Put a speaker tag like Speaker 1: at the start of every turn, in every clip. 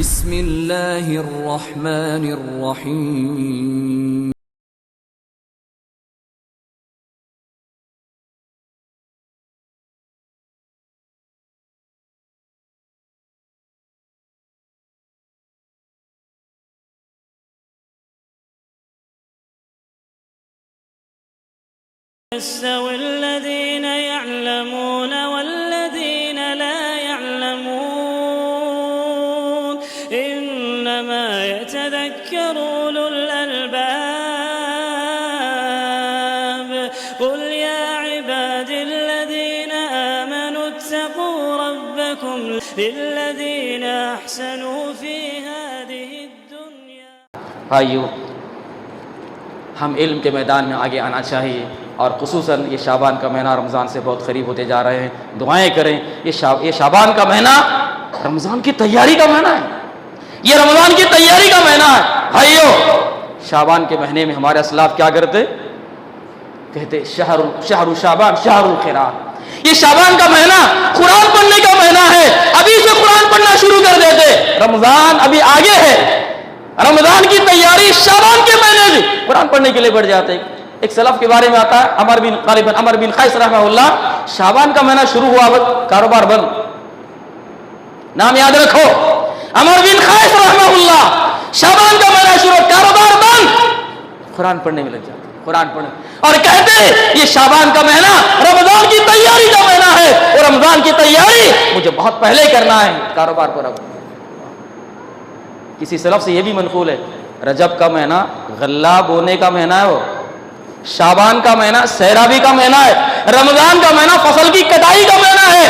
Speaker 1: بسم اللہ الرحمن الرحیم
Speaker 2: يستوي الذين يعلمون والذين لا يعلمون إنما يتذكر أولو الألباب قل يا عبادي الذين آمنوا اتقوا ربكم للذين أحسنوا في هذه الدنيا.
Speaker 3: بھائیو، ہم علم کے میدان میں آگے آنا چاہیے، اور خصوصاً یہ شعبان کا مہینہ رمضان سے بہت قریب ہوتے جا رہے ہیں. دعائیں کریں. یہ شعبان کا مہینہ رمضان کی تیاری کا مہینہ ہے. یہ رمضان کی تیاری کا مہینہ ہے. بھائیو، شعبان کے مہینے میں ہمارے اسلاف کیا کرتے؟ کہتے شہر شعبان شہر الخیرات. یہ شعبان کا مہینہ قرآن پڑھنے کا مہینہ ہے. ابھی سے قرآن پڑھنا شروع کر دیتے. رمضان ابھی آگے ہے. رمضان کی تیاری شعبان کے مہینے میں قرآن پڑھنے کے لیے بڑھ جاتے. ایک سلف کے بارے میں آتا ہے، عمر بن قیس رحمہ اللہ. شعبان کا مہینہ شروع ہوا، کاروبار بند. نام یاد رکھو، عمر بن قیس رحمہ اللہ. شعبان کا مہینہ شروع، کاروبار بند، قرآن پڑھنے میں لگ جاتے. قرآن پڑھنے اور کہتے یہ شعبان کا مہینہ رمضان کی تیاری کا مہینہ ہے، اور رمضان کی تیاری مجھے بہت پہلے کرنا ہے. کاروبار پر اب کسی سلف سے یہ بھی منقول ہے، رجب کا مہینہ غلہ بونے کا مہینہ ہے، وہ شعبان کا مہینہ سیرابی کا مہینہ ہے، رمضان کا مہینہ فصل کی کٹائی کا مہینہ ہے.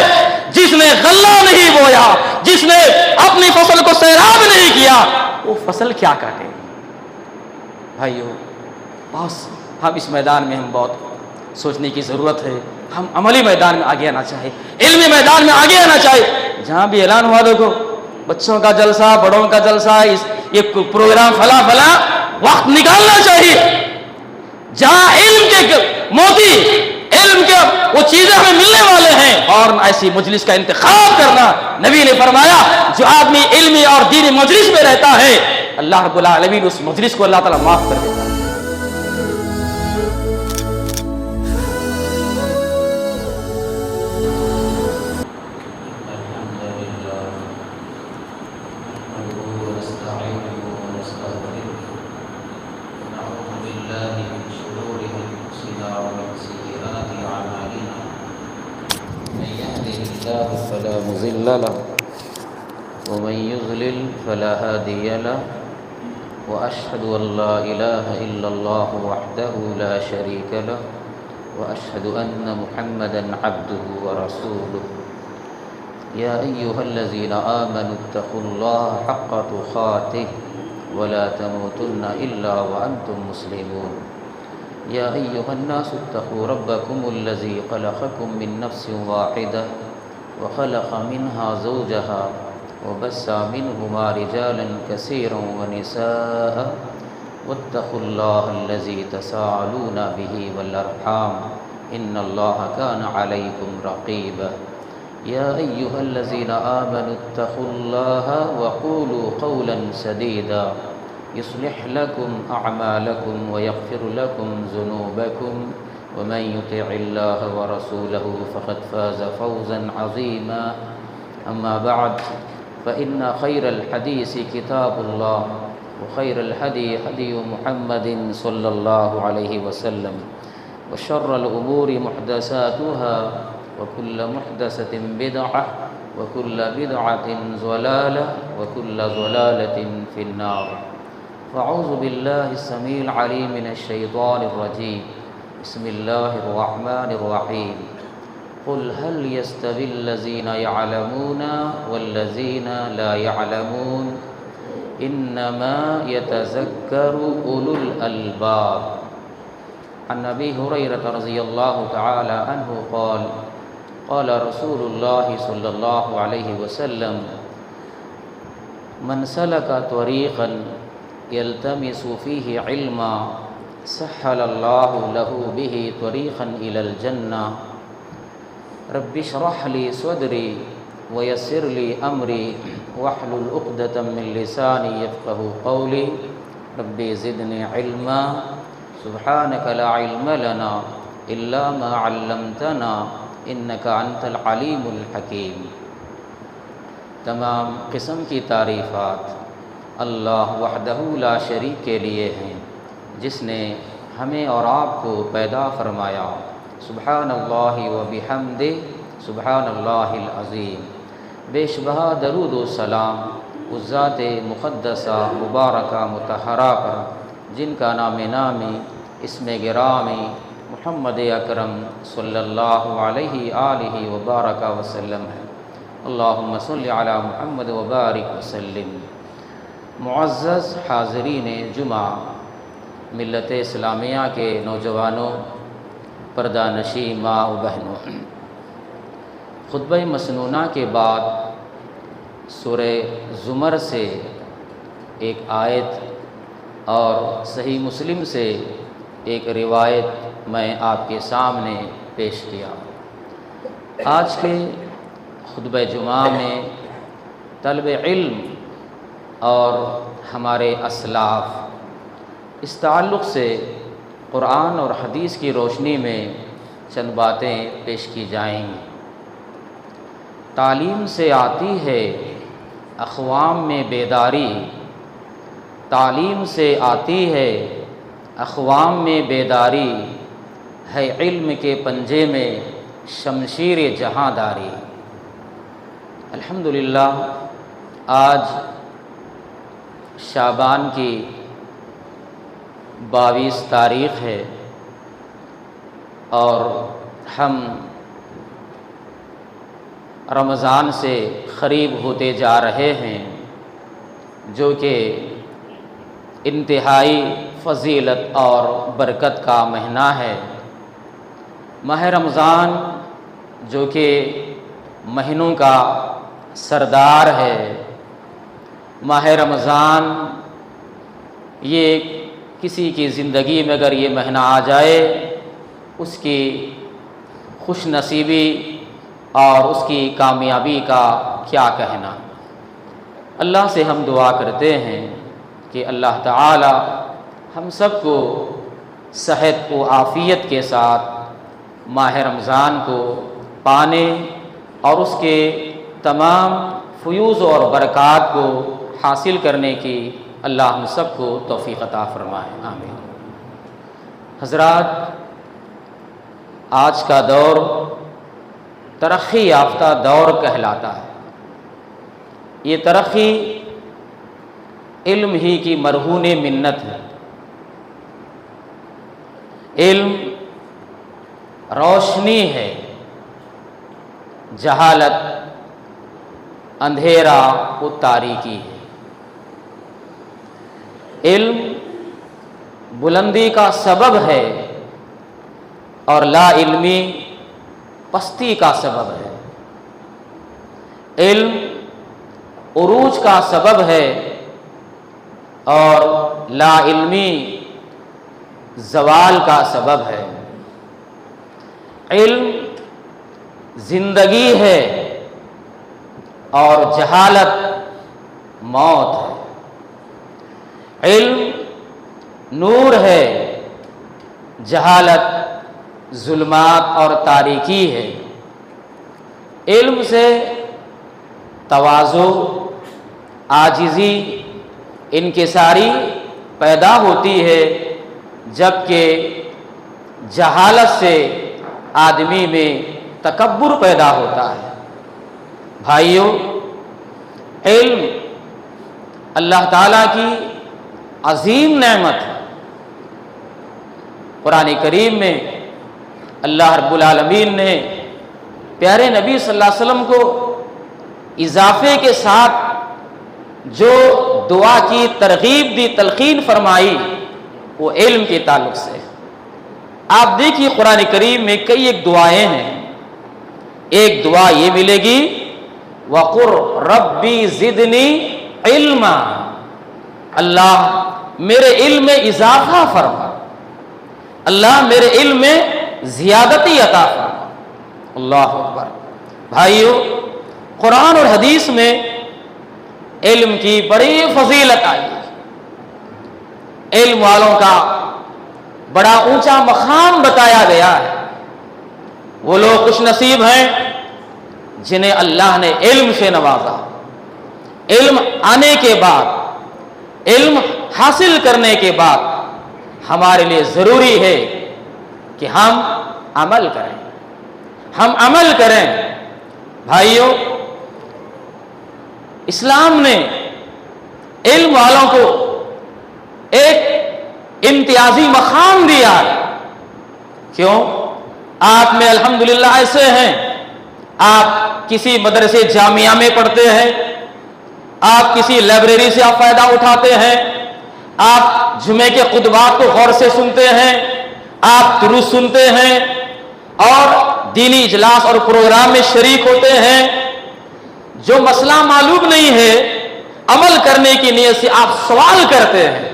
Speaker 3: جس نے غلہ نہیں بویا، جس نے اپنی فصل کو سیراب نہیں کیا، وہ فصل کیا کاٹے. بھائیو، بس ہم اس میدان میں ہم بہت سوچنے کی ضرورت ہے. ہم عملی میدان میں آگے آنا چاہیے، علمی میدان میں آگے آنا چاہیے. جہاں بھی اعلان ہوا دیکھو، بچوں کا جلسہ، بڑوں کا جلسہ، یہ پروگرام فلاں وقت نکالنا چاہیے. جہاں علم کے موتی، علم کے وہ چیزیں ہمیں ملنے والے ہیں، اور ایسی مجلس کا انتخاب کرنا. نبی نے فرمایا جو آدمی علمی اور دینی مجلس میں رہتا ہے، اللہ رب العالمین اس مجلس کو اللہ تعالیٰ معاف کر دیتا ہے. فلا مضل له ومن يضلل فلا هادي له وأشهد أن لا إله إلا الله وحده لا شريك له وأشهد أن محمدا عبده ورسوله. يا أيها الذين آمنوا اتقوا الله حق تقاته ولا تموتن إلا وأنتم مسلمون. يا أيها الناس اتقوا ربكم الذي خلقكم من نفس واحدة وخلق منها زوجها وبث منهما رجالا كثيرا ونساء واتقوا الله الذي تساءلون به والأرحام إن الله كان عليكم رقيبا. يا أيها الذين آمنوا اتقوا الله وقولوا قولا سديدا يصلح لكم أعمالكم ويغفر لكم ذنوبكم ومن يطع الله ورسوله فقد فاز فوزا عظيما. أما بعد فإن خير الحديث كتاب الله وخير الهدي هدي محمد صلى الله عليه وسلم وشر الأمور محدثاتها وكل محدثة بدعة وكل بدعة ضلالة وكل ضلالة في النار. فأعوذ بالله السميع العليم من الشيطان الرجيم. بسم الله الرحمن الرحيم. قل هل يستوي الذين يعلمون والذين لا يعلمون إنما يتذكر أولو الألباب. عن أبي هريرة رضي الله تعالى عنه قال قال رسول الله صلى الله عليه وسلم من سلك طريقا يلتمس فيه علما سهل الله له به طريقا إلى الجنة. رب اشرح لي صدري ويسر لي أمري واحلل عقدة من لساني يفقهوا قولي رب زدني علما سبحانك لا علم لنا إلا ما علمتنا إنك أنت العليم الحكيم۔ تمام قسم کی تعریفات اللہ وحدہ لا شریک کے لیے ہیں، جس نے ہمیں اور آپ کو پیدا فرمایا۔ سبحان اللہ و بحمدہ سبحان اللہ العظیم۔ بے شبہ درود و سلام اس ذات مقدسہ مبارکہ مطہرہ پر جن کا نام نامی اسم گرامی محمد اکرم صلی اللہ علیہ آلہ وبارک وسلم ہے۔ اللہم صلی علی محمد وبارک وسلم۔ معزز حاضرین جمعہ، ملت اسلامیہ کے نوجوانوں، پردہ نشین ماں و بہنوں، خطبہ مسنونہ کے بعد سورہ زمر سے ایک آیت اور صحیح مسلم سے ایک روایت میں آپ کے سامنے پیش کیا۔ آج کے خطبہ جمعہ میں طلب علم اور ہمارے اسلاف اس تعلق سے قرآن اور حدیث کی روشنی میں چند باتیں پیش کی جائیں گی۔ تعلیم سے آتی ہے اقوام میں بیداری، تعلیم سے آتی ہے اقوام میں بیداری، ہے علم کے پنجے میں شمشیر جہاں داری۔ الحمدللہ آج شعبان کی 22 تاریخ ہے اور ہم رمضان سے قریب ہوتے جا رہے ہیں، جو کہ انتہائی فضیلت اور برکت کا مہینہ ہے۔ ماہ رمضان جو کہ مہینوں کا سردار ہے، ماہ رمضان یہ کسی کی زندگی میں اگر یہ مہینہ آ جائے اس کی خوش نصیبی اور اس کی کامیابی کا کیا کہنا۔ اللہ سے ہم دعا کرتے ہیں کہ اللہ تعالی ہم سب کو صحت و عافیت کے ساتھ ماہ رمضان کو پانے اور اس کے تمام فیوز اور برکات کو حاصل کرنے کی اللہ ہم سب کو توفیق عطا فرمائے، آمین۔ حضرات، آج کا دور ترقی یافتہ دور کہلاتا ہے۔ یہ ترقی علم ہی کی مرہون منت ہے۔ علم روشنی ہے، جہالت اندھیرا و تاریکی ہے۔ علم بلندی کا سبب ہے اور لا علمی پستی کا سبب ہے۔ علم عروج کا سبب ہے اور لا علمی زوال کا سبب ہے۔ علم زندگی ہے اور جہالت موت ہے۔ علم نور ہے، جہالت ظلمات اور تاریکی ہے۔ علم سے تواضع، عاجزی، انکساری پیدا ہوتی ہے، جبکہ جہالت سے آدمی میں تکبر پیدا ہوتا ہے۔ بھائیو، علم اللہ تعالیٰ کی عظیم نعمت ہے۔ قرآن کریم میں اللہ رب العالمین نے پیارے نبی صلی اللہ علیہ وسلم کو اضافے کے ساتھ جو دعا کی ترغیب دی، تلقین فرمائی، وہ علم کے تعلق سے۔ آپ دیکھیے قرآن کریم میں کئی ایک دعائیں ہیں۔ ایک دعا یہ ملے گی وَقُرْ رَبِّ زِدْنِي عِلْمًا، اللہ میرے علم میں اضافہ فرما، اللہ میرے علم میں زیادتی عطا فرما۔ اللہ اکبر۔ بھائیو، قرآن اور حدیث میں علم کی بڑی فضیلت آئی، علم والوں کا بڑا اونچا مقام بتایا گیا ہے۔ وہ لوگ خوش نصیب ہیں جنہیں اللہ نے علم سے نوازا۔ علم آنے کے بعد، علم حاصل کرنے کے بعد ہمارے لیے ضروری ہے کہ ہم عمل کریں، ہم عمل کریں۔ بھائیوں، اسلام نے علم والوں کو ایک امتیازی مقام دیا ہے۔ کیوں؟ آپ میں الحمدللہ ایسے ہیں، آپ کسی مدرسے جامعہ میں پڑھتے ہیں، آپ کسی لائبریری سے آپ فائدہ اٹھاتے ہیں، آپ جمعے کے خطبات کو غور سے سنتے ہیں، آپ دروس سنتے ہیں اور دینی اجلاس اور پروگرام میں شریک ہوتے ہیں۔ جو مسئلہ معلوم نہیں ہے، عمل کرنے کی نیت سے آپ سوال کرتے ہیں۔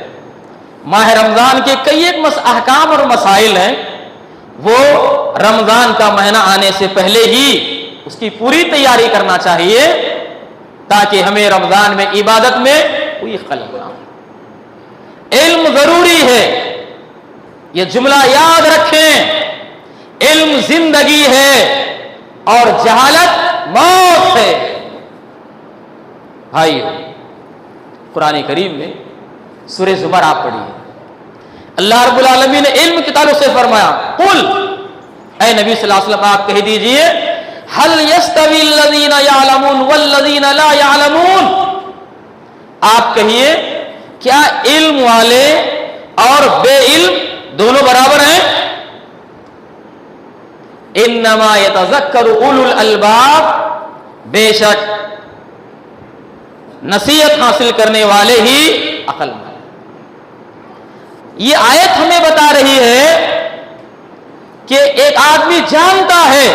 Speaker 3: ماہ رمضان کے کئی ایک احکام اور مسائل ہیں، وہ رمضان کا مہینہ آنے سے پہلے ہی اس کی پوری تیاری کرنا چاہیے تاکہ ہمیں رمضان میں عبادت میں کوئی خلل نہ ہو۔ علم ضروری ہے، یہ جملہ یاد رکھیں، علم زندگی ہے اور جہالت موت ہے۔ بھائی، قرآن کریم میں سورہ زمر آپ پڑھیے، اللہ رب العالمین نے علم کے تعلق سے فرمایا، قل، اے نبی صلی اللہ علیہ وسلم آپ کہہ دیجئے، هل يستوي الذين يعلمون والذين لا يعلمون، آپ کہیے کیا علم والے اور بے علم دونوں برابر ہیں؟ انما يتذكر اولو الالباب، بے شک نصیحت حاصل کرنے والے ہی عقل مند۔ یہ آیت ہمیں بتا رہی ہے کہ ایک آدمی جانتا ہے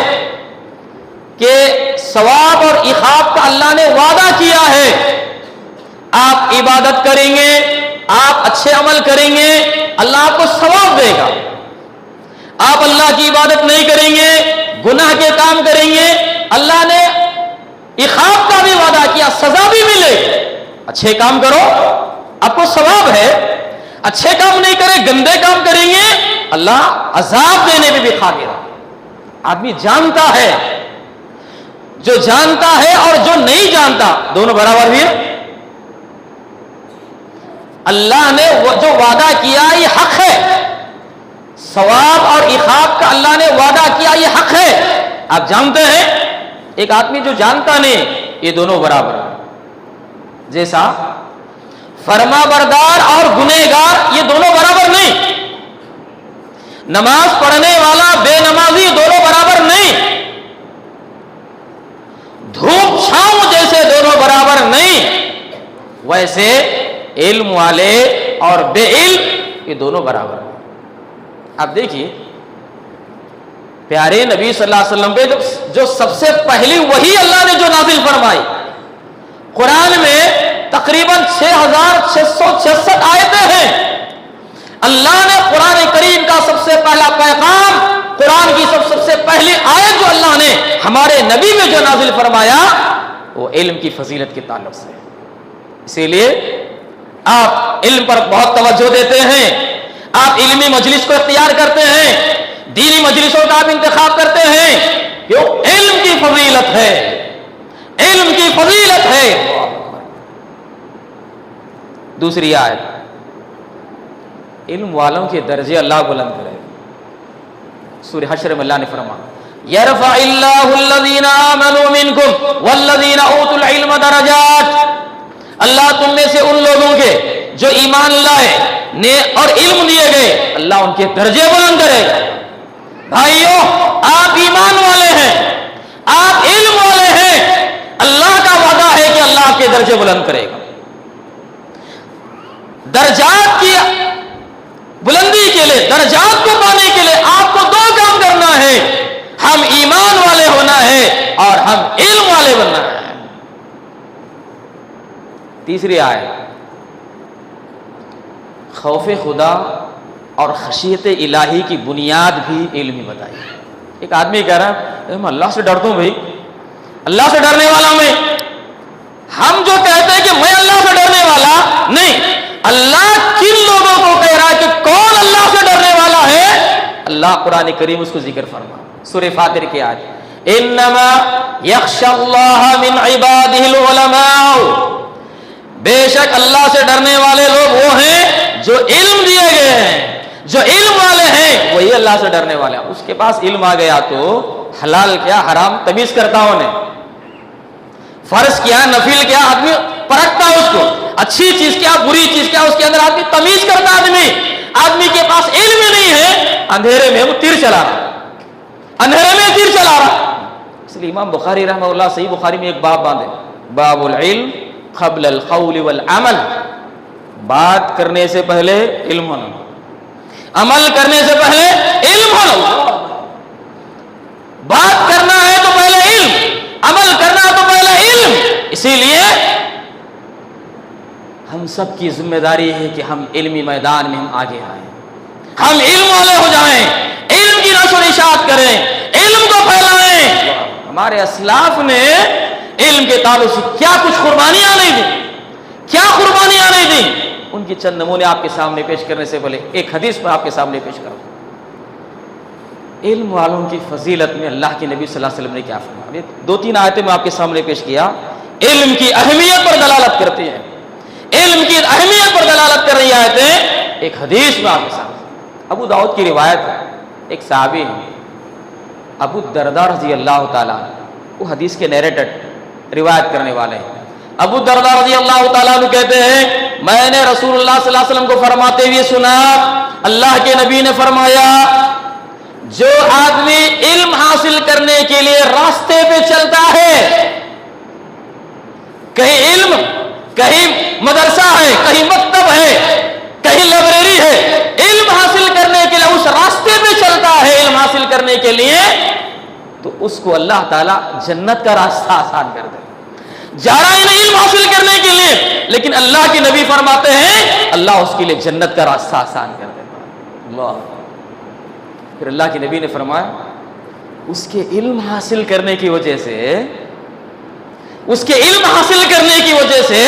Speaker 3: کہ ثواب اور عقاب کا اللہ نے وعدہ کیا ہے، آپ عبادت کریں گے، آپ اچھے عمل کریں گے، اللہ آپ کو ثواب دے گا۔ آپ اللہ کی عبادت نہیں کریں گے، گناہ کے کام کریں گے، اللہ نے عقاب کا بھی وعدہ کیا، سزا بھی ملے۔ اچھے کام کرو، آپ کو ثواب ہے، اچھے کام نہیں کرے، گندے کام کریں گے، اللہ عذاب دینے میں بھی قادر ہے۔ آدمی جانتا ہے، جو جانتا ہے اور جو نہیں جانتا دونوں برابر بھی ہے۔ اللہ نے جو وعدہ کیا یہ حق ہے، ثواب اور عقاب کا اللہ نے وعدہ کیا یہ حق ہے۔ آپ جانتے ہیں، ایک آدمی جو جانتا نہیں، یہ دونوں برابر ہیں۔ جیسا فرما بردار اور گنہگار یہ دونوں برابر نہیں، نماز پڑھنے والا بے نمازی دونوں برابر نہیں، دھوپ چھاؤں جیسے دونوں برابر نہیں، ویسے علم والے اور بے علم یہ دونوں برابر ہیں۔ آپ دیکھیے، پیارے نبی صلی اللہ علیہ وسلم پہ جو سب سے پہلی وحی اللہ نے جو نازل فرمائی، قرآن میں تقریباً 6666 آیتیں ہیں۔ اللہ نے قرآن کریم کا سب سے پہلا پیغام، قرآن کی سب سے پہلی آیت جو اللہ نے ہمارے نبی میں جو نازل فرمایا وہ علم کی فضیلت کے تعلق سے۔ اسی لیے آپ علم پر بہت توجہ دیتے ہیں، آپ علمی مجلس کو اختیار کرتے ہیں، دینی مجلسوں کا آپ انتخاب کرتے ہیں، کیوں؟ علم کی فضیلت ہے، علم کی فضیلت ہے۔ دوسری آیت، علم والوں کے درجے اللہ بلند کرے۔ سورہ حشر میں اللہ نے فرمایا، یرفع اللہ الذین آمنوا منکم والذین اوتوا العلم درجات، اللہ تم میں سے ان لوگوں کے جو ایمان لائے اور علم دیے گئے، اللہ ان کے درجے بلند کرے گا۔ بھائیوں، آپ ایمان والے ہیں، آپ علم والے ہیں، اللہ کا وعدہ ہے کہ اللہ آپ کے درجے بلند کرے گا۔ درجات کی بلندی کے لیے، درجات کو پانے کے لیے آپ کو دو کام کرنا ہے، ہم ایمان والے ہونا ہے اور ہم علم والے بننا ہے۔ تیسری آیت، خوف خدا اور خشیت الہی کی بنیاد بھی علم ہی بتائی۔ ایک آدمی کہہ رہا ہے میں اللہ سے ڈرتا ہوں، بھائی اللہ سے ڈرنے والا میں، ہم جو کہتے ہیں کہ میں قرآن کریم اس کو ذکر فرما. سورہ فاطر کی آیت انما یخشی اللہ من عبادہ العلماء، بے شک اللہ سے ڈرنے والے لوگ وہ ہیں جو علم دیے گئے ہیں، جو علم والے ہیں وہی اللہ سے ڈرنے والے ہیں. اس کے پاس علم آ گیا تو حلال کیا حرام تمیز کرتا ہونے، فرض کیا نفل کیا آدمی پرکھتا اس کو، اچھی چیز کیا بری چیز کیا اس کے اندر آدمی تمیز کرتا. آدمی کے پاس علم نہیں ہے، اندھیرے میں وہ تیر چلا رہا، اندھیرے میں تیر چلا رہا. اس لیے امام بخاری رحمہ اللہ صحیح بخاری میں ایک باب باندھے، باب العلم قبل القول والعمل، بات کرنے سے پہلے علم ہونا، عمل کرنے سے پہلے علم ہونا. بات کرنا ہے تو پہلے علم، عمل کرنا ہے تو پہلے علم. اسی لیے ہم سب کی ذمہ داری ہے کہ ہم علمی میدان میں ہم آگے آئیں، ہم علم والے ہو جائیں، علم کی نشر و اشاعت کریں، علم کو پھیلائیں. ہمارے اسلاف نے علم کے تعلق سے کیا کچھ قربانیاں نہیں دی، کیا قربانیاں نہیں دی. ان کی چند نمونے آپ کے سامنے پیش کرنے سے پہلے ایک حدیث میں آپ کے سامنے پیش کروں. علم والوں کی فضیلت میں اللہ کے نبی صلی اللہ علیہ وسلم نے کیا فرمایا. 2-3 آیتیں میں آپ کے سامنے پیش کیا، علم کی اہمیت پر دلالت کرتی ہیں، علم کی اہمیت پر دلالت کر رہی آیتیں. ایک حدیث میں آپ کے سامنے ابو داؤد کی روایت ہے، ایک صحابی ہیں ابو الدرداء رضی اللہ تعالیٰ، وہ حدیث کے نیریٹر روایت کرنے والے ہیں. ابو الدرداء رضی اللہ تعالیٰ عنہ کہتے ہیں میں نے رسول اللہ صلی اللہ علیہ وسلم کو فرماتے ہوئے سنا، اللہ کے نبی نے فرمایا جو آدمی علم حاصل کرنے کے لیے راستے پہ چلتا ہے، کہیں علم، کہیں مدرسہ ہے، کہیں مکتب ہے، کہیں لائبریری ہے، علم حاصل کرنے کے لیے اس راستے پہ چلتا ہے علم حاصل کرنے کے لیے، تو اس کو اللہ تعالیٰ جنت کا راستہ آسان کر دے. جا رہا ہے علم حاصل کرنے کے لیے، لیکن اللہ کے نبی فرماتے ہیں اللہ اس کے لیے جنت کا راستہ آسان کر دے. اللہ. پھر اللہ کے نبی نے فرمایا اس کے علم حاصل کرنے کی وجہ سے، اس کے علم حاصل کرنے کی وجہ سے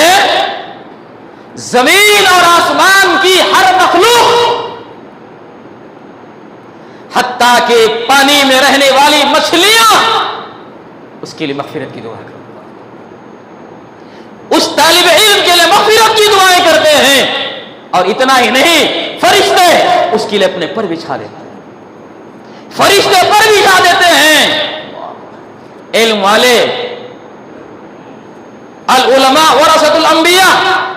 Speaker 3: زمین اور آسمان کی ہر مخلوق، حتیٰ کہ پانی میں رہنے والی مچھلیاں اس کے لیے مغفرت کی دعا کرتے ہیں، اس طالب علم کے لیے مغفرت کی دعائیں کرتے ہیں. اور اتنا ہی نہیں، فرشتے اس کے لیے اپنے پر بچھا دیتے ہیں، فرشتے پر بچھا دیتے ہیں. علم والے، العلماء ورثۃ الانبیاء،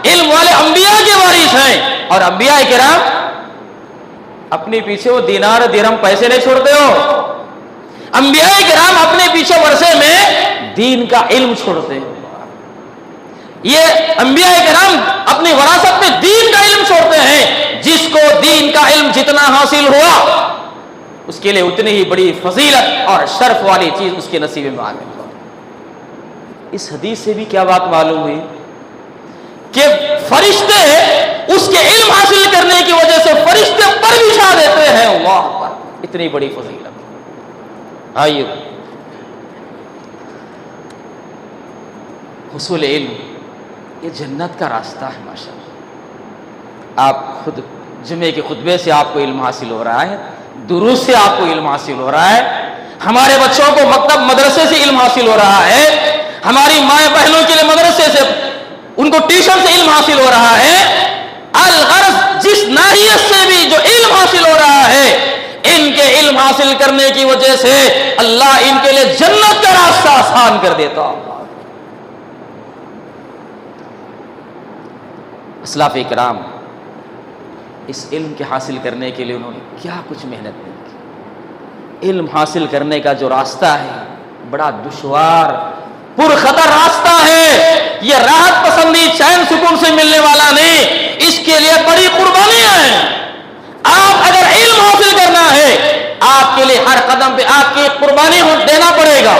Speaker 3: علم والے انبیاء کے وارث ہیں. اور انبیاء کرام اپنے پیچھے وہ دینار درہم پیسے نہیں چھوڑتے ہو، انبیاء کرام اپنے پیچھے ورثے میں دین کا علم چھوڑتے ہیں. یہ انبیاء کرام اپنی وراثت میں دین کا علم چھوڑتے ہیں. جس کو دین کا علم جتنا حاصل ہوا اس کے لیے اتنی ہی بڑی فضیلت اور شرف والی چیز اس کے نصیب میں آ گئی. اس حدیث سے بھی کیا بات معلوم ہوئی کہ فرشتے اس کے علم حاصل کرنے کی وجہ سے فرشتے پر بچھا دیتے ہیں. اللہ اکبر، اتنی بڑی فضیلت. آئیے حصول علم یہ جنت کا راستہ ہے. ماشاءاللہ آپ خود جمعے کے خطبے سے آپ کو علم حاصل ہو رہا ہے، دروس سے آپ کو علم حاصل ہو رہا ہے، ہمارے بچوں کو مکتب مدرسے سے علم حاصل ہو رہا ہے، ہماری مائیں بہنوں کے لیے مدرسے سے ان کو ٹیوشن سے علم حاصل ہو رہا ہے. الغرض جس ناحیت سے بھی جو علم حاصل ہو رہا ہے، ان کے علم حاصل کرنے کی وجہ سے اللہ ان کے لیے جنت کا راستہ آسان کر دیتا. اسلاف اکرام اس علم کے حاصل کرنے کے لیے انہوں نے کیا کچھ محنت نہیں کی. علم حاصل کرنے کا جو راستہ ہے بڑا دشوار پرخطر راستہ ہے. یہ راحت پسندی چین سکون سے ملنے والا نہیں، اس کے لیے بڑی قربانیاں ہیں. آپ اگر علم حاصل کرنا ہے آپ کے لیے ہر قدم پہ آپ کی قربانی دینا پڑے گا.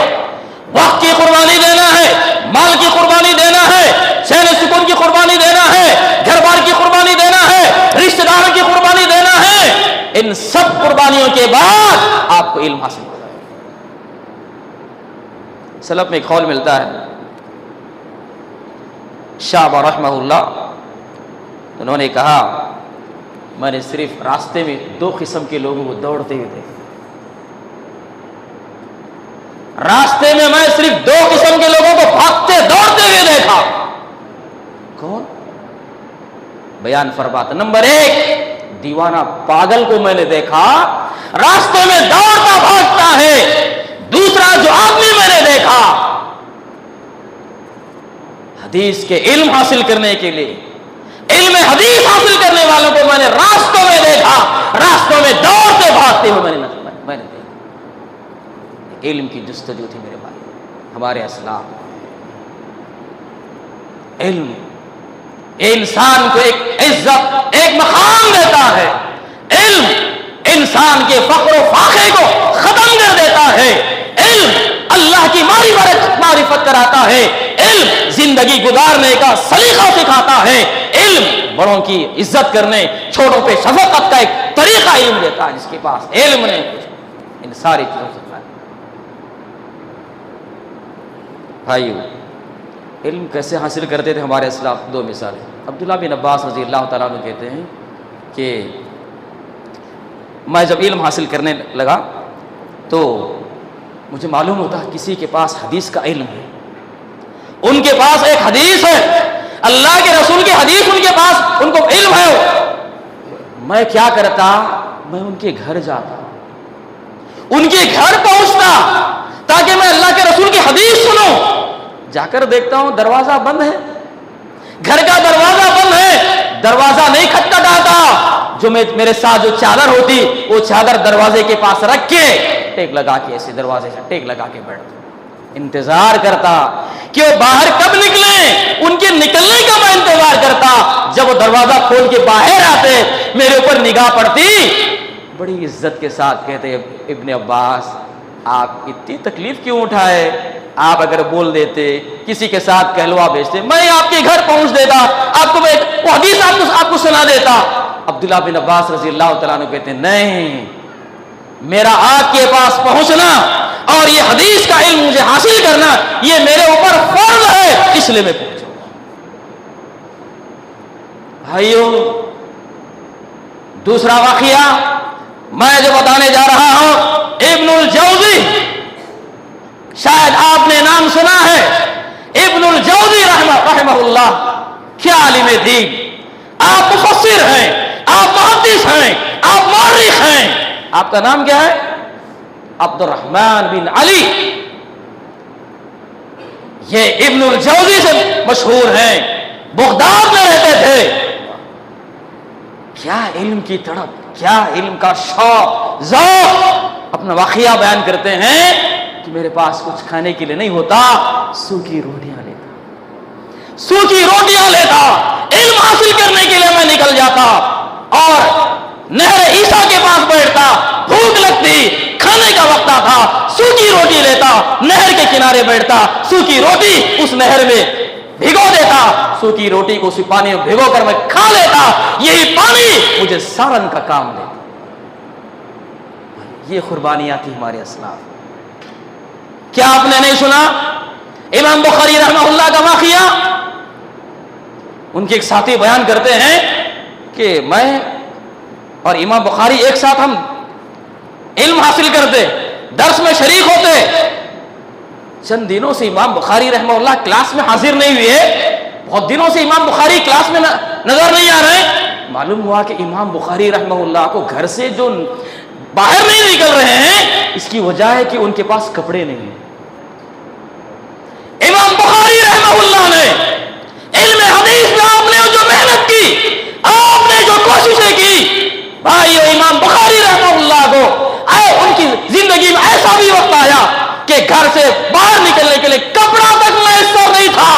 Speaker 3: وقت کی قربانی دینا ہے، مال کی قربانی دینا ہے، چین سکون کی قربانی دینا ہے، گھر بار کی قربانی دینا ہے، رشتہ داروں کی قربانی دینا ہے. ان سب قربانیوں کے بعد آپ کو علم حاصل ہوگا. سلف میں ایک قول ملتا ہے، شعبہ رحمہ اللہ انہوں نے کہا میں نے صرف راستے میں 2 قسم کے لوگوں کو دوڑتے ہوئے دیکھا. راستے میں میں صرف 2 قسم کے لوگوں کو بھاگتے دوڑتے ہوئے دیکھا. کون؟ بیان فرماتا. نمبر 1 دیوانہ پاگل کو میں نے دیکھا راستے میں دوڑتا بھاگتا ہے. دوسرا جو آدمی میں نے دیکھا حدیث کے علم حاصل کرنے کے لیے علم حدیث حاصل کرنے والوں کو میں نے راستوں میں دیکھا, راستوں میں دوڑتے بھاگتے ہوئے میں نے دیکھا. علم کی جستجو تھی میرے بھائی. ہمارے اسلاف علم انسان کو ایک عزت ایک مقام دیتا ہے. علم انسان کے فقر و فاقے کو ختم کر دیتا ہے. علم اللہ کی معرفت کراتا ہے. علم زندگی گزارنے کا سلیقہ سکھاتا ہے. علم بڑوں کی عزت کرنے چھوٹوں پہ شفقت کا ایک طریقہ علم دیتا ہے. جس کے پاس علم نے ان ساری چیزوں سے بھائیو علم کیسے حاصل کرتے تھے ہمارے اسلاف. 2 مثالیں. عبداللہ بن عباس رضی اللہ تعالیٰ عنہ کہتے ہیں کہ میں جب علم حاصل کرنے لگا تو مجھے معلوم ہوتا کسی کے پاس حدیث کا علم ہے. ان کے پاس ایک حدیث ہے, اللہ کے رسول کی حدیث ان کے پاس, ان کو علم ہے. میں کیا کرتا, میں ان کے گھر جاتا, ان کے گھر پہنچتا تاکہ میں اللہ کے رسول کی حدیث سنوں. جا کر دیکھتا ہوں دروازہ بند ہے, گھر کا دروازہ بند ہے, دروازہ نہیں کھٹکھٹاتا. جو میرے ساتھ جو چادر ہوتی وہ چادر دروازے کے پاس رکھ کے ٹیک لگا کے ایسے دروازے سے ٹیک لگا کے بیٹھتا, انتظار کرتا کہ وہ باہر کب نکلیں. ان کے نکلنے کا میں انتظار کرتا. جب وہ دروازہ کھول کے باہر آتے میرے اوپر نگاہ پڑتی, بڑی عزت کے ساتھ کہتے ابن عباس آپ اتنی تکلیف کیوں اٹھائے, آپ اگر بول دیتے کسی کے ساتھ کہلوا بھیجتے میں آپ کے گھر پہنچ دیتا, آپ کو وہ حدیث آپ کو سنا دیتا. عبداللہ بن عباس رضی اللہ تعالیٰ عنہ کہتے نہیں, میرا آپ کے پاس پہنچنا اور یہ حدیث کا علم مجھے حاصل کرنا یہ میرے اوپر فرض ہے, اس لیے میں پہنچوں. بھائیو دوسرا واقعہ میں جو بتانے جا رہا ہوں, ابن الجوزی, شاید آپ نے نام سنا ہے. ابن الجوزی رحمہ اللہ, کیا عالم دین, آپ مفسر ہیں, آپ محدث ہیں, آپ مورخ ہیں. آپ کا نام کیا ہے؟ عبد الرحمن بن علی. یہ ابن الجوزی سے مشہور ہیں, بغداد میں رہتے تھے. کیا علم کی تڑپ, کیا علم کا شوق ذوق. اپنا واقعہ بیان کرتے ہیں کہ میرے پاس کچھ کھانے کے لیے نہیں ہوتا, سوکھی روٹیاں لیتا, علم حاصل کرنے کے لیے میں نکل جاتا اور نہر عیسیٰ کے پاس بیٹھتا. بھوک لگتی, کھانے کا وقت تھا, سوکھی روٹی لیتا, نہر کے کنارے بیٹھتا, سوکھی روٹی اس نہر میں بھگو دیتا, سوکھی روٹی کو اسی پانی میں بھگو کر میں کھا لیتا. یہی پانی مجھے سارن کا کام دیتا. یہ قربانیاں تھی ہمارے اسلاف. کیا آپ نے نہیں سنا امام بخاری رحمہ اللہ کا واقعہ؟ ان کے ایک ساتھی بیان کرتے ہیں کہ میں اور امام بخاری ایک ساتھ ہم علم حاصل کرتے, درس میں شریک ہوتے. چند دنوں سے امام بخاری رحمہ اللہ کلاس میں حاضر نہیں ہوئے, بہت دنوں سے امام بخاری کلاس میں نظر نہیں آ رہے. معلوم ہوا کہ امام بخاری رحمہ اللہ کو گھر سے جو باہر نہیں نکل رہے ہیں, اس کی وجہ ہے کہ ان کے پاس کپڑے نہیں ہیں. امام بخاری رحمہ اللہ نے علم حدیث میں آپ نے جو محنت کی, آپ نے جو کوششیں کی, بھائیو امام بخاری رحمہ اللہ کو ان کی زندگی میں ایسا بھی وقت آیا کہ گھر سے باہر نکلنے کے لیے کپڑا تک میسر نہیں تھا,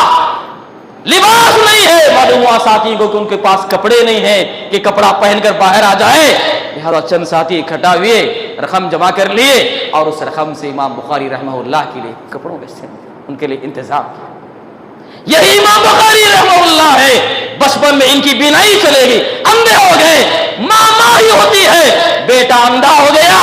Speaker 3: لباس نہیں ہے. معلوم ہوا ساتھی کو کہ ان کے پاس کپڑے نہیں ہیں کہ کپڑا پہن کر باہر آ جائے. لہذا چند ساتھی اکٹھا ہوئے, رقم جمع کر لیے اور اس رقم سے امام بخاری رحمہ اللہ کے لیے کپڑوں کے ان کے لیے انتظام کیا. یہی امام بخاری رحمہ اللہ ہے. بچپن میں ان کی بینائی چلے گی, اندھے ہو گئے. ماں ہی ہوتی ہے, بیٹا اندھا ہو گیا.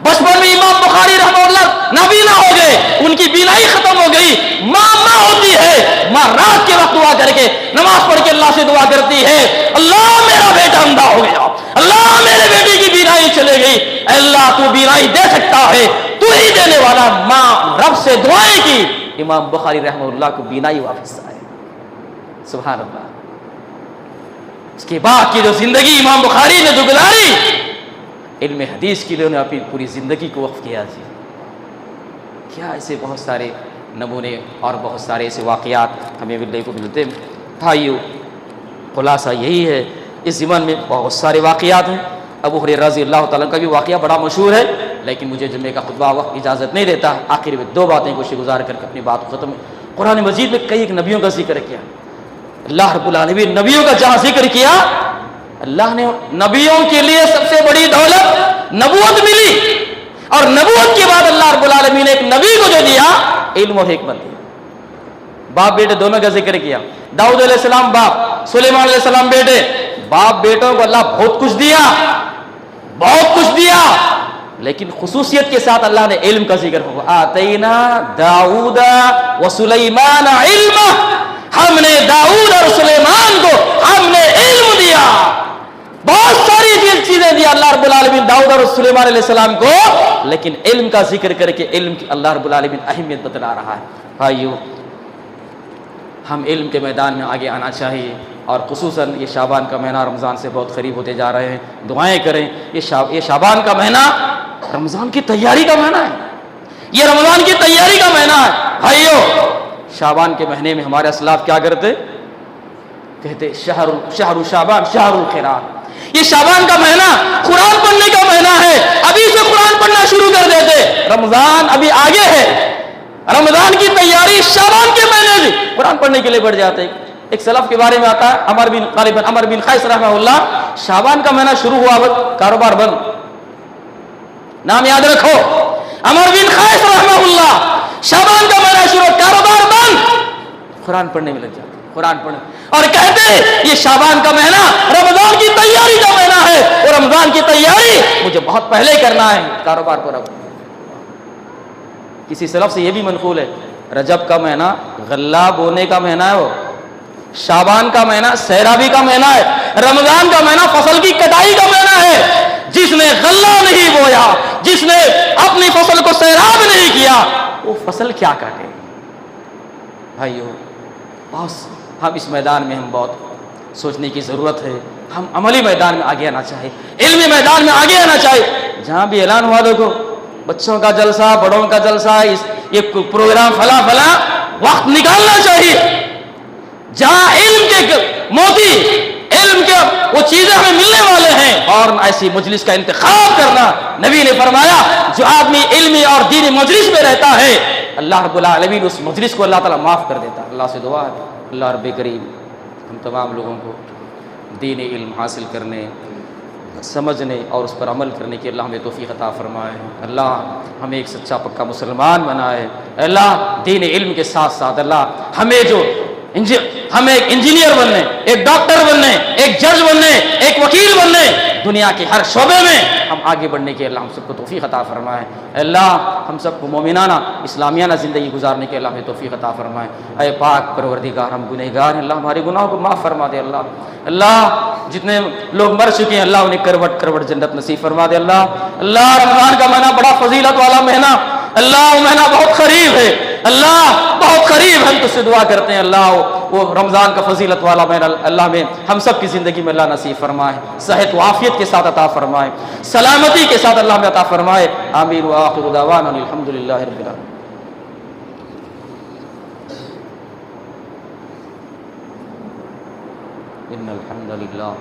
Speaker 3: بچپن میں امام بخاری رحمہ اللہ نابینا ہو گئے, ان کی بینائی ختم ہو گئی. ماں ہوتی ہے, ماں رات کے وقت دعا کر کے نماز پڑھ کے اللہ سے دعا کرتی ہے, اللہ میرا بیٹا اندھا ہو گیا, اللہ میرے بیٹے کی بینائی چلے گئی. اے اللہ تو بینائی دے سکتا ہے, تو ہی دینے والا. ماں رب سے دعائیں کی, امام بخاری رحمہ اللہ کو بینائی واپس آئے. سبحان اللہ. اس کے بعد کی جو زندگی امام بخاری نے جو گزاری, علم حدیث کے لیے انہوں نے اپنی پوری زندگی کو وقف کیا. جی کیا ایسے بہت سارے نمونے اور بہت سارے ایسے واقعات ہمیں ملنے کو ملتے ہیں. بھائیو, خلاصہ یہی ہے, اس زمن میں بہت سارے واقعات ہیں. ابو ہریرہ رضی اللہ تعالیٰ کا بھی واقعہ بڑا مشہور ہے, لیکن مجھے جمعے کا خطبہ وقت اجازت نہیں دیتا. آخر میں دو باتیں گوشے گزار کر کے اپنی بات کو ختم. قرآن مجید میں کئی ایک نبیوں کا ذکر کیا. اللہ رب العالمین نبیوں کا جہاں ذکر کیا, اللہ نے نبیوں کے لیے سب سے بڑی دولت نبوت ملی, اور نبوت کے بعد اللہ رب العالمین نے ایک نبی کو جو دیا, علم اور حکمت دیا. باپ بیٹے دونوں کا ذکر کیا. داؤد علیہ السلام باپ, سلیمان علیہ السلام بیٹے. باپ بیٹوں کو اللہ بہت کچھ دیا, بہت کچھ دیا, لیکن خصوصیت کے ساتھ اللہ نے علم کا ذکر ہوا. آتینا داؤد و سلیمان علما, ہم نے داؤد اور سلیمان کو ہم نے علم دیا. بہت ساری چیزیں دیا اللہ رب العالمین داؤد اور سلیمان علیہ السلام کو, لیکن علم کا ذکر کر کے علم کی اللہ رب العالمین اہمیت بتلا رہا ہے. بھائیو, ہم علم کے میدان میں آگے آنا چاہیے, اور خصوصاً یہ شعبان کا مہینہ رمضان سے بہت قریب ہوتے جا رہے ہیں. دعائیں کریں. یہ شعبان کا مہینہ رمضان کی تیاری کا مہینہ ہے, یہ رمضان کی تیاری کا مہینہ ہے. بھائیو, شعبان کے مہینے میں ہمارے اسلاف کیا کرتے, کہتے شہر شعبان شہر الخیرات. یہ شعبان کا مہینہ قرآن پڑھنے کا مہینہ ہے, ابھی سے قرآن پڑھنا شروع کر دیتے. رمضان ابھی آگے ہے, رمضان کی تیاری شعبان کے مہینے میں قرآن پڑھنے کے لیے بڑھ جاتے. ایک سلف کے بارے میں آتا ہے, عمر بن قیس رحمہ اللہ, شعبان کا مہینہ شروع ہوا, کاروبار بند. نام یاد رکھو, عمر بن قیس رحمہ اللہ, شعبان کا مہینہ شروع, کاروبار بند, قرآن پڑھنے میں لگ جاتے, قرآن پڑھنے, اور کہتے یہ شعبان کا مہینہ رمضان کی تیاری کا مہینہ ہے, اور رمضان کی تیاری مجھے بہت پہلے کرنا ہے, کاروبار کو رکھ. کسی سلف سے یہ بھی منقول ہے, رجب کا مہینہ غلہ بونے کا مہینہ ہے, وہ شعبان کا مہینہ سیرابی کا مہینہ ہے, رمضان کا مہینہ فصل کی کٹائی کا مہینہ ہے. جس نے غلہ نہیں بویا, جس نے اپنی فصل کو سیراب نہیں کیا, وہ فصل کیا کاٹے. بھائیو, ہم اس میدان میں ہم بہت سوچنے کی ضرورت ہے. ہم عملی میدان میں آگے آنا چاہیے, علمی میدان میں آگے آنا چاہیے. جہاں بھی اعلان ہوا, دیکھو بچوں کا جلسہ, بڑوں کا جلسہ, یہ پروگرام فلاں فلاں, وقت نکالنا چاہیے. جہاں علم کے موتی, علم کے وہ چیزیں ہمیں ملنے والے ہیں, اور ایسی مجلس کا انتخاب کرنا. نبی نے فرمایا جو آدمی علمی اور دینی مجلس میں رہتا ہے, اللہ رب العالمین اس مجلس کو اللہ تعالیٰ معاف کر دیتا ہے. اللہ سے دعا ہے, اللہ رب کریم ہم تمام لوگوں کو دین علم حاصل کرنے, سمجھنے اور اس پر عمل کرنے کی اللہ ہمیں توفیق عطا فرمائے. اللہ ہمیں ایک سچا پکا مسلمان بنائے. اللہ دین علم کے ساتھ ساتھ اللہ ہمیں ہمیں ایک انجینئر بننے, ایک ڈاکٹر بننے, ایک جج بننے, ایک وکیل بننے, دنیا کے ہر شعبے میں ہم آگے بڑھنے کے اللہ ہم سب کو توفیق عطا فرمائے. اللہ ہم سب کو مومنانہ اسلامیانہ زندگی گزارنے کے اللہ ہمیں توفیق عطا فرمائے. اے پاک پروردگار, ہم گنہگار ہیں, اللہ ہمارے گناہوں کو معاف فرما دے. اللہ جتنے لوگ مر چکے ہیں اللہ انہیں کروٹ کروٹ جنت نصیب فرما دے. اللہ رمضان کا مہینہ بڑا فضیلت والا مہینہ, اللہ وہ مہینہ بہت قریب ہے, اللہ بہت قریب. ہم تو سے دعا کرتے ہیں اللہ وہ رمضان کا فضیلت والا مہینہ اللہ میں ہم سب کی زندگی میں اللہ نصیب فرمائے, صحت و عافیت کے ساتھ عطا فرمائے, سلامتی کے ساتھ اللہ میں عطا فرمائے. آمین وآخر دعوانا الحمدللہ رب العالمین. ان الحمد للہ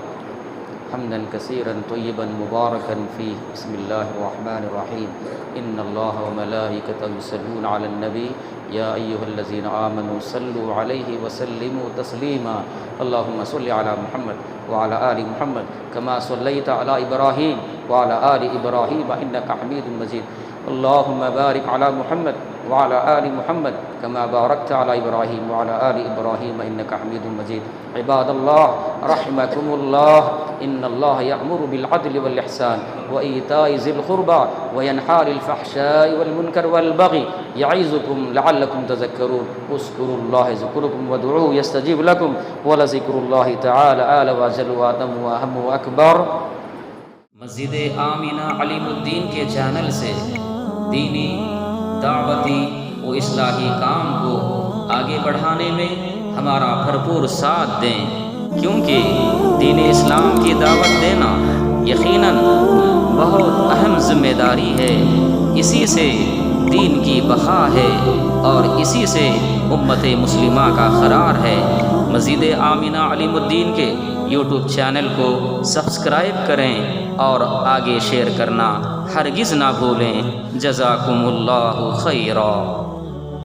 Speaker 3: حمدا كثيرا طيبا مباركا فيه. بسم الله الرحمن الرحيم. ان الله وملائكته يصلون على النبي يا ايها الذين امنوا صلوا عليه وسلموا تسليما. اللهم صل على محمد وعلى ال محمد كما صليت على ابراهيم وعلى ال ابراهيم انك حميد مجيد. اللهم بارك على محمد وعلى آل محمد كما باركت على إبراهيم وعلى آل إبراهيم إنك حميد مجيد. عباد الله رحمكم الله, إن الله يأمر بالعدل والإحسان وإيتاء ذي القربى وينهى عن الفحشاء والمنكر والبغي يعظكم لعلكم تذكرون. اذكروا الله يذكركم وادعوه يستجيب لكم ولذكر الله تعالى أعلى وأجل وأتم وأهم وأكبر.
Speaker 4: مسجد آمینہ علیم الدین کے چینل سے دینی، دعوتی و اصلاحی کام کو آگے بڑھانے میں ہمارا بھرپور ساتھ دیں، کیونکہ دین اسلام کی دعوت دینا یقیناً بہت اہم ذمہ داری ہے۔ اسی سے دین کی بقا ہے اور اسی سے امت مسلمہ کا قرار ہے۔ مسجد آمینہ علیم الدین کے یوٹیوب چینل کو سبسکرائب کریں اور آگے شیئر کرنا ہرگز نہ بھولیں۔ جزاکم اللہ خیرا۔